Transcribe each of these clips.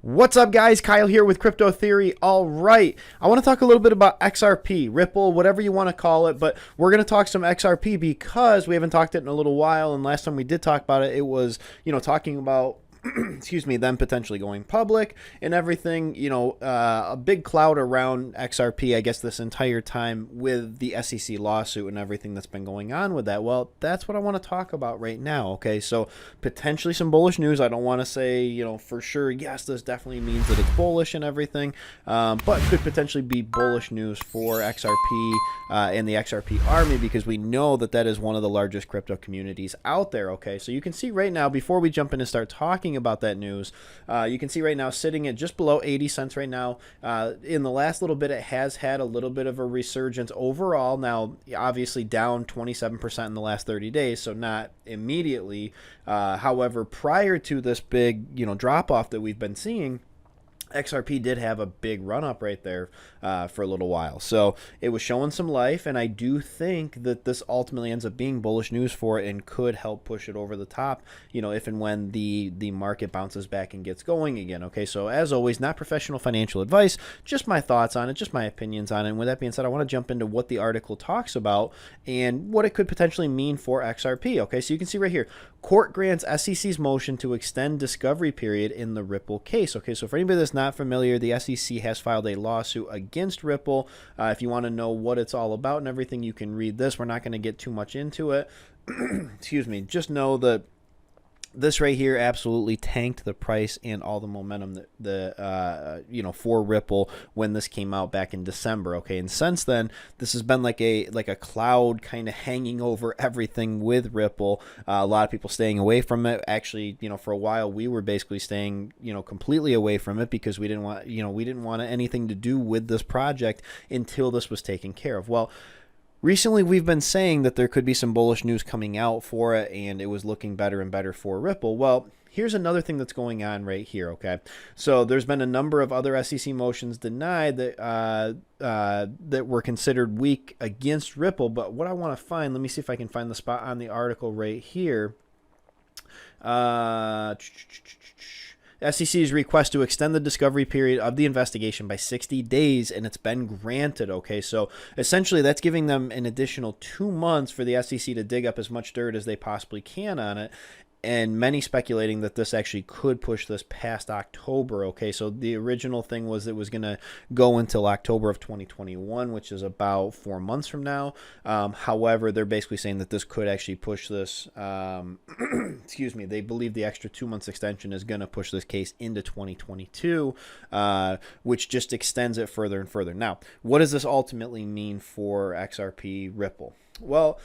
What's up, guys? Kyle here with Crypto Theory. All right, I want to talk a little bit about XRP, Ripple, whatever you want to call it, but we're going to talk some XRP because we haven't talked it in a little while, and last time we did talk about it, it was, talking about excuse me, them potentially going public and everything, a big cloud around XRP, I guess, this entire time with the SEC lawsuit and everything that's been going on with that. Well, that's what I want to talk about right now. Okay, so potentially some bullish news. I don't want to say, for sure, yes, this definitely means that it's bullish and everything, but could potentially be bullish news for XRP and the XRP army, because we know that that is one of the largest crypto communities out there. Okay, so you can see right now, before we jump in and start talking about that news, you can see right now sitting at just below 80 cents right now. In the last little bit, it has had a little bit of a resurgence overall. Now, obviously down 27% in the last 30 days, so not immediately. However, prior to this big, drop off that we've been seeing, XRP did have a big run up right there for a little while. So it was showing some life, and I do think that this ultimately ends up being bullish news for it and could help push it over the top, if and when the market bounces back and gets going again. Okay, so as always, not professional financial advice, just my thoughts on it, just my opinions on it. And with that being said, I want to jump into what the article talks about and what it could potentially mean for XRP. Okay, so you can see right here, court grants SEC's motion to extend discovery period in the Ripple case. Okay, so for anybody that's not familiar, the SEC has filed a lawsuit against Ripple. If you want to know what it's all about and everything, you can read this. We're not going to get too much into it. Excuse me. Just know that this right here absolutely tanked the price and all the momentum that for Ripple when this came out back in December. Okay, and since then this has been like a cloud kind of hanging over everything with Ripple. A lot of people staying away from it. Actually, for a while we were basically staying completely away from it because we didn't want anything to do with this project until this was taken care of. Well, recently, we've been saying that there could be some bullish news coming out for it, and it was looking better and better for Ripple. Well, here's another thing that's going on right here, okay? So there's been a number of other SEC motions denied that that were considered weak against Ripple, but what I want to find, let me see if I can find the spot on the article right here. SEC's request to extend the discovery period of the investigation by 60 days, and it's been granted. Okay, so essentially that's giving them an additional 2 months for the SEC to dig up as much dirt as they possibly can on it, and many speculating that this actually could push this past October. Okay, so the original thing was it was going to go until October of 2021, which is about 4 months from now. However, they're basically saying that this could actually push this, excuse me, they believe the extra 2 months extension is going to push this case into 2022, which just extends it further and further. Now, what does this ultimately mean for XRP Ripple? Well,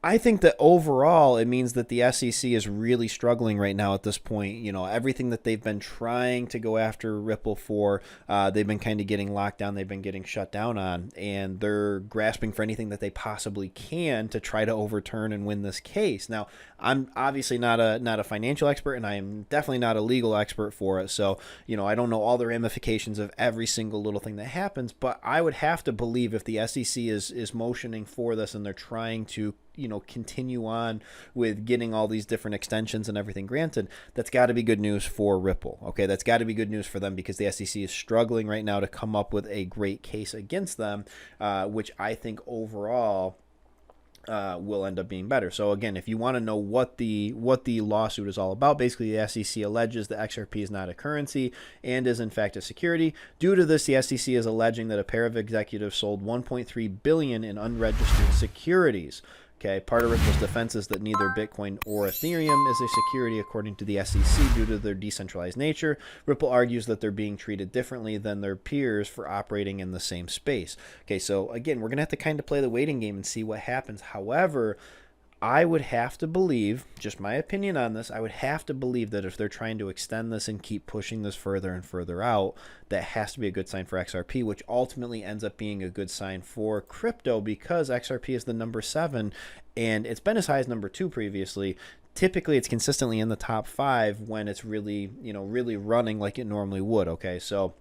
I think that overall it means that the SEC is really struggling right now at this point. Everything that they've been trying to go after Ripple for, they've been kind of getting locked down, they've been getting shut down on, and they're grasping for anything that they possibly can to try to overturn and win this case. Now, I'm obviously not a financial expert, and I am definitely not a legal expert for it, so I don't know all the ramifications of every single little thing that happens, but I would have to believe if the SEC is motioning for this and they're trying to continue on with getting all these different extensions and everything granted, that's got to be good news for Ripple. Okay, that's got to be good news for them because the SEC is struggling right now to come up with a great case against them, which I think overall will end up being better. So again, if you want to know what the lawsuit is all about, basically the SEC alleges that XRP is not a currency and is in fact a security. Due to this, the SEC is alleging that a pair of executives sold $1.3 billion in unregistered securities. Okay, part of Ripple's defense is that neither Bitcoin or Ethereum is a security according to the SEC due to their decentralized nature. Ripple argues that they're being treated differently than their peers for operating in the same space. Okay, so again, we're going to have to kind of play the waiting game and see what happens. However, I would have to believe, just my opinion on this, I would have to believe that if they're trying to extend this and keep pushing this further and further out, that has to be a good sign for XRP, which ultimately ends up being a good sign for crypto because XRP is the number 7 and it's been as high as number 2 previously. Typically, it's consistently in the top 5 when it's really, really running like it normally would. Okay, so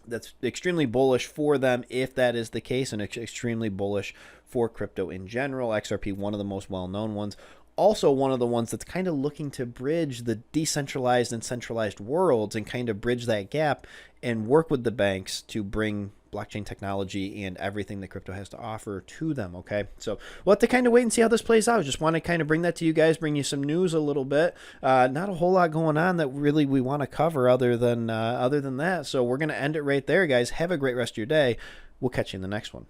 that's extremely bullish for them if that is the case, and extremely bullish for crypto in general. XRP, one of the most well-known ones. also one of the ones that's kind of looking to bridge the decentralized and centralized worlds and kind of bridge that gap and work with the banks to bring blockchain technology and everything that crypto has to offer to them. Okay, so we'll have to kind of wait and see how this plays out. Just want to kind of bring that to you guys, bring you some news a little bit. Not a whole lot going on that really we want to cover other than that. So we're going to end it right there, guys. Have a great rest of your day. We'll catch you in the next one.